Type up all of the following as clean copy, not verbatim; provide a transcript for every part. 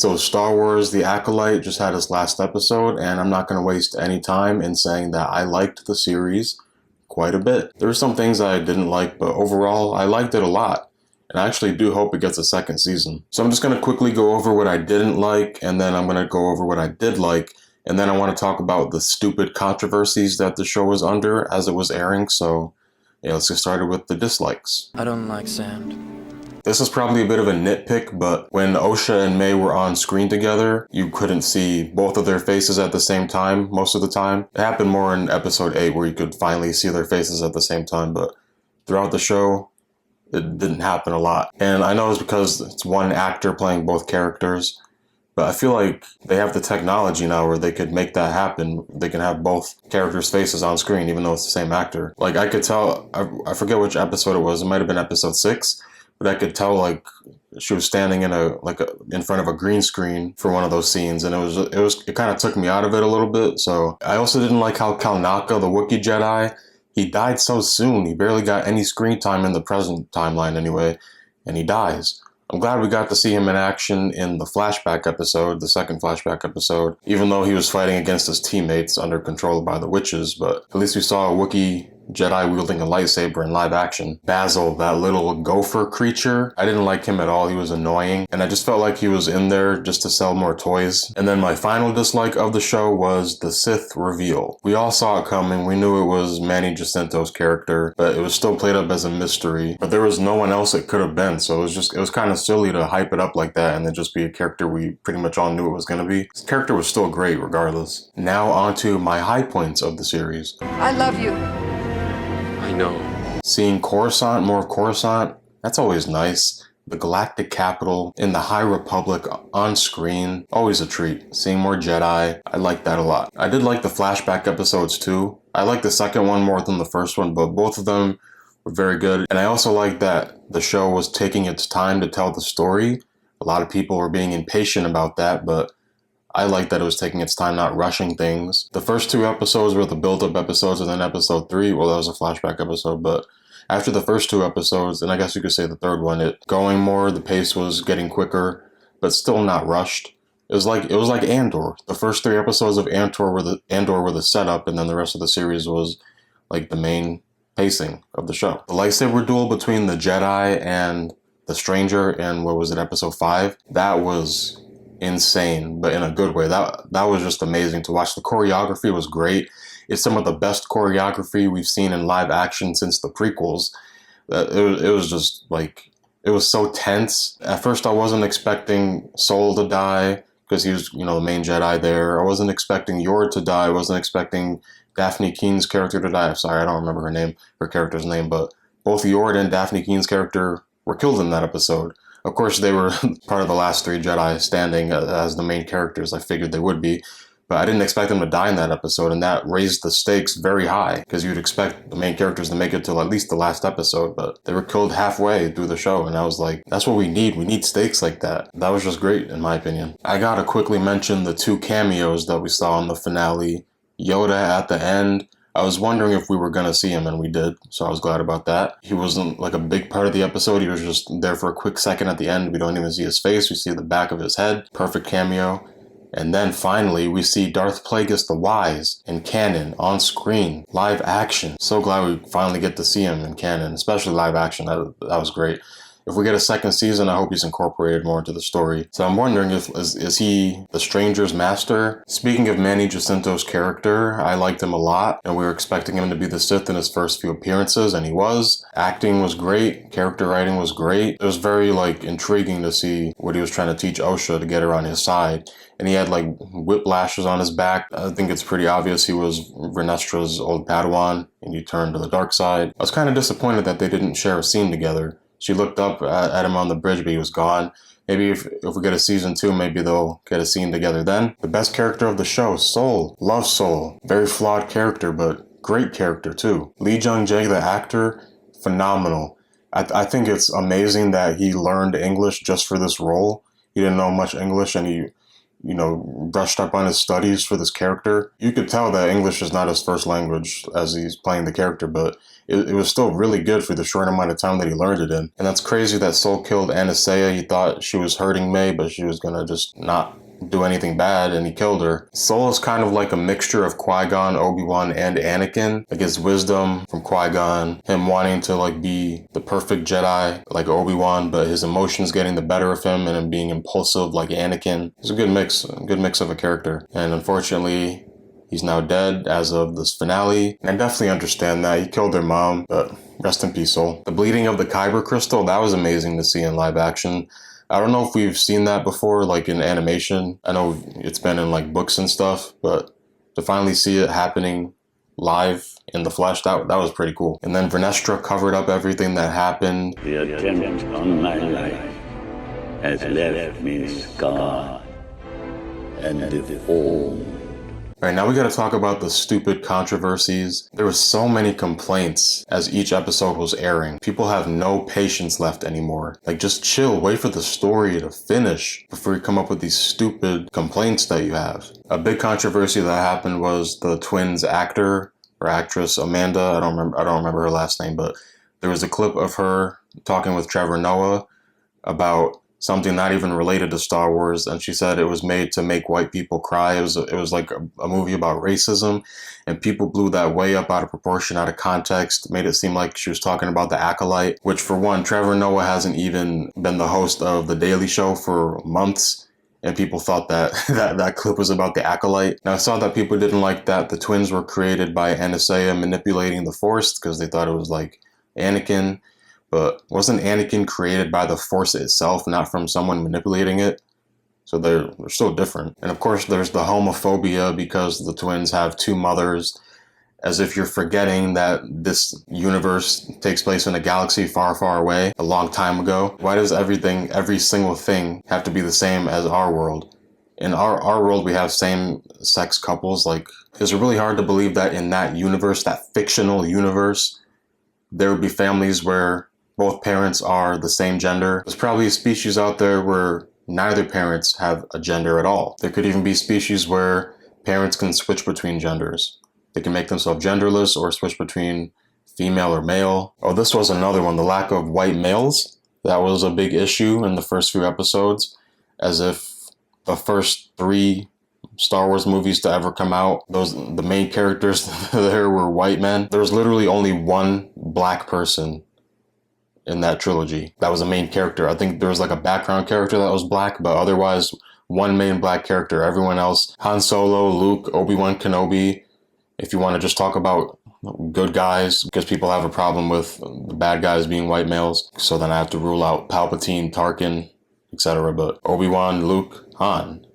So Star Wars The Acolyte just had its last episode, and I'm not going to waste any time in saying that I liked the series quite a bit. There were some things I didn't like, but overall, I liked it a lot. And I actually do hope it gets a second season. So I'm just going to quickly go over what I didn't like, and then I'm going to go over what I did like, and then I want to talk about the stupid controversies that the show was under as it was airing. So yeah, let's get started with the dislikes. I don't like sand. This is probably a bit of a nitpick, but when Osha and May were on screen together, you couldn't see both of their faces at the same time most of the time. It happened more in episode 8 where you could finally see their faces at the same time, but throughout the show, it didn't happen a lot. And I know it's because it's one actor playing both characters, but I feel like they have the technology now where they could make that happen. They can have both characters' faces on screen, even though it's the same actor. Like, I could tell, I forget which episode it was. It might have been episode 6. But I could tell, like, she was standing in front of a green screen for one of those scenes, and it kind of took me out of it a little bit. So I also didn't like how Kalnaka, the Wookiee Jedi, he died so soon. He barely got any screen time in the present timeline anyway, and he dies. I'm glad we got to see him in action in the flashback episode, the second flashback episode, even though he was fighting against his teammates under control by the witches, but at least we saw a Wookiee Jedi wielding a lightsaber in live action. Basil, that little gopher creature, I didn't like him at all. He was annoying, and I just felt like he was in there just to sell more toys. And then my final dislike of the show was the Sith reveal. We all saw it coming. We knew it was Manny Jacinto's character, but it was still played up as a mystery. But there was no one else it could have been, so it was kind of silly to hype it up like that and then just be a character we pretty much all knew it was going to be. His character was still great regardless. Now on to my high points of the series. I love you. I know. Seeing Coruscant, more of Coruscant, that's always nice. The Galactic Capital in the High Republic on screen, always a treat. Seeing more Jedi, I like that a lot. I did like the flashback episodes too. I like the second one more than the first one, but both of them were very good. And I also like that the show was taking its time to tell the story. A lot of people were being impatient about that, but I like that it was taking its time, not rushing things. The first 2 episodes were the build-up episodes, and then episode 3, well, that was a flashback episode, but after the first 2 episodes, and I guess you could say the third one, it going more, the pace was getting quicker, but still not rushed. It was like Andor. The first 3 episodes of Andor were the setup, and then the rest of the series was like the main pacing of the show. The lightsaber duel between the Jedi and the Stranger in, what was it, episode 5? That was insane, but in a good way. That was just amazing to watch. The choreography was great. It's some of the best choreography we've seen in live action since the prequels. It was just like, it was so tense. At first I wasn't expecting Sol to die because he was, the main Jedi there. I wasn't expecting Yor to die. I wasn't expecting Daphne Keen's character to die. I'm sorry, I don't remember her character's name, but both Yor and Daphne Keen's character were killed in that episode. Of course, they were part of the last 3 Jedi standing as the main characters. I figured they would be, but I didn't expect them to die in that episode, and that raised the stakes very high, because you'd expect the main characters to make it till at least the last episode, but they were killed halfway through the show, and I was like, that's what we need. We need stakes like that. That was just great, in my opinion. I gotta quickly mention the 2 cameos that we saw in the finale. Yoda at the end. I was wondering if we were going to see him, and we did, so I was glad about that. He wasn't like a big part of the episode. He was just there for a quick second at the end. We don't even see his face. We see the back of his head. Perfect cameo. And then finally, we see Darth Plagueis the Wise in canon, on screen, live action. So glad we finally get to see him in canon, especially live action. That was great. If we get a second season, I hope he's incorporated more into the story. So I'm wondering, is he the Stranger's master? Speaking of Manny Jacinto's character, I liked him a lot, and we were expecting him to be the Sith in his first few appearances, and he was. Acting was great. Character writing was great. It was very, intriguing to see what he was trying to teach Osha to get her on his side. And he had, whiplashes on his back. I think it's pretty obvious he was Renestra's old Padawan, and he turned to the dark side. I was kind of disappointed that they didn't share a scene together. She looked up at him on the bridge, but he was gone. Maybe if we get a season 2, maybe they'll get a scene together then. The best character of the show, Sol. Love Sol. Very flawed character, but great character too. Lee Jung-jae, the actor, phenomenal. I think it's amazing that he learned English just for this role. He didn't know much English, and brushed up on his studies for this character. You could tell that English is not his first language as he's playing the character, but it was still really good for the short amount of time that he learned it in. And that's crazy that Soul killed Anastasia. He thought she was hurting May, but she was gonna just not do anything bad, and he killed her. Soul is kind of like a mixture of Qui-Gon, Obi-Wan, and Anakin. Like his wisdom from Qui-Gon, him wanting to like be the perfect Jedi like Obi-Wan, but his emotions getting the better of him and him being impulsive like Anakin. It's a good mix of a character. And unfortunately, he's now dead as of this finale. And I definitely understand that. He killed their mom, but rest in peace, Soul. The bleeding of the Kyber crystal, that was amazing to see in live action. I don't know if we've seen that before, like in animation. I know it's been in like books and stuff, but to finally see it happening live in the flesh, that was pretty cool. And then Vernestra covered up everything that happened. The attempt on my life has left me scarred and deformed. All right, now we got to talk about the stupid controversies. There were so many complaints as each episode was airing. People have no patience left anymore. Like, just chill, wait for the story to finish before you come up with these stupid complaints that you have. A big controversy that happened was the twins' actor or actress Amanda. I don't remember her last name, but there was a clip of her talking with Trevor Noah about something not even related to Star Wars, and she said it was made to make white people cry. It was like a movie about racism, and people blew that way up out of proportion, out of context, made it seem like she was talking about the Acolyte, which for one, Trevor Noah hasn't even been the host of The Daily Show for months, and people thought that that clip was about the Acolyte. Now, I saw that people didn't like that the twins were created by Anastasia manipulating the Force because they thought it was like Anakin. But wasn't Anakin created by the Force itself, not from someone manipulating it? So they're still different. And of course, there's the homophobia because the twins have two mothers, as if you're forgetting that this universe takes place in a galaxy far, far away, a long time ago. Why does every single thing have to be the same as our world? In our world, we have same-sex couples. Like, is it really hard to believe that in that universe, that fictional universe, there would be families where both parents are the same gender? There's probably a species out there where neither parents have a gender at all. There could even be species where parents can switch between genders. They can make themselves genderless or switch between female or male. Oh, this was another one, the lack of white males. That was a big issue in the first few episodes, as if the first 3 Star Wars movies to ever come out, the main characters there were white men. There was literally only one black person in that trilogy that was a main character. I think there was like a background character that was black, but otherwise one main black character. Everyone else, Han Solo, Luke, Obi-Wan Kenobi. If you want to just talk about good guys, because people have a problem with the bad guys being white males, so then I have to rule out Palpatine, Tarkin, etc. But Obi-Wan, Luke, Han,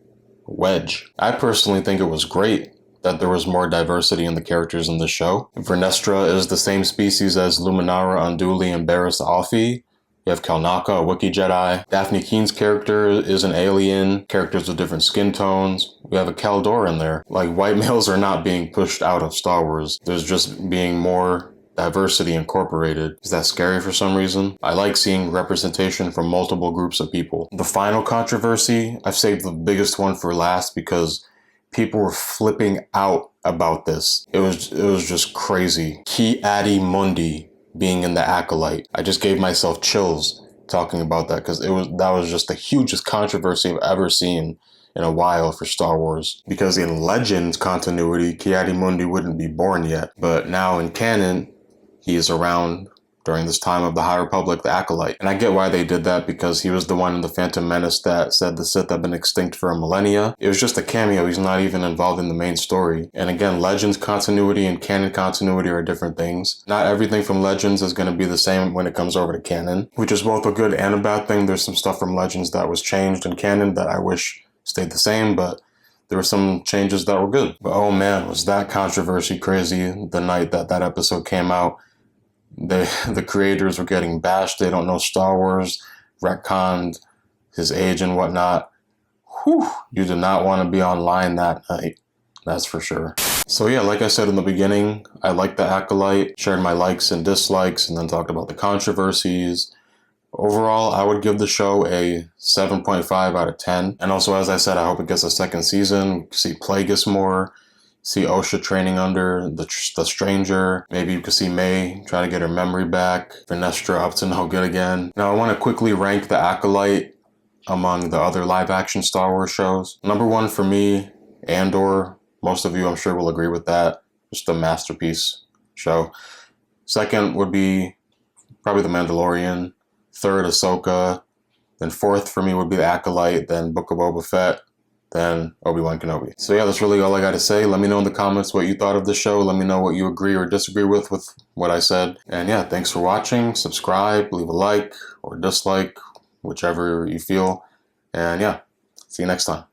Wedge. I personally think it was great that there was more diversity in the characters in the show. Vernestra is the same species as Luminara, Unduli, and Barriss Offee. You have Kelnaka, a Wookiee Jedi. Daphne Keen's character is an alien. Characters with different skin tones. We have a Caldor in there. Like, white males are not being pushed out of Star Wars. There's just being more diversity incorporated. Is that scary for some reason? I like seeing representation from multiple groups of people. The final controversy, I've saved the biggest one for last because people were flipping out about this. It was just crazy. Ki-Adi-Mundi being in the Acolyte. I just gave myself chills talking about that because that was just the hugest controversy I've ever seen in a while for Star Wars. Because in Legends continuity, Ki-Adi-Mundi wouldn't be born yet. But now in canon, he is around during this time of the High Republic, the Acolyte. And I get why they did that, because he was the one in the Phantom Menace that said the Sith have been extinct for a millennia. It was just a cameo. He's not even involved in the main story. And again, Legends continuity and canon continuity are different things. Not everything from Legends is going to be the same when it comes over to canon, which is both a good and a bad thing. There's some stuff from Legends that was changed in canon that I wish stayed the same, but there were some changes that were good. But oh man, was that controversy crazy the night that episode came out. The creators were getting bashed. They don't know Star Wars, retconned his age and whatnot. Whew, you did not want to be online that night. That's for sure. So yeah, like I said in the beginning, I liked the Acolyte, shared my likes and dislikes, and then talked about the controversies. Overall, I would give the show a 7.5 out of 10. And also, as I said, I hope it gets a second season. See Plagueis more, see Osha training under the Stranger. Maybe you could see May try to get her memory back. Vernestra up to no good again. Now, I want to quickly rank the Acolyte among the other live-action Star Wars shows. Number one for me, Andor. Most of you, I'm sure, will agree with that. Just a masterpiece show. Second would be probably The Mandalorian. Third, Ahsoka. Then fourth for me would be The Acolyte. Then Book of Boba Fett. Then Obi-Wan Kenobi. So yeah, that's really all I got to say. Let me know in the comments what you thought of the show. Let me know what you agree or disagree with what I said. And yeah, thanks for watching. Subscribe, leave a like or dislike, whichever you feel. And yeah, see you next time.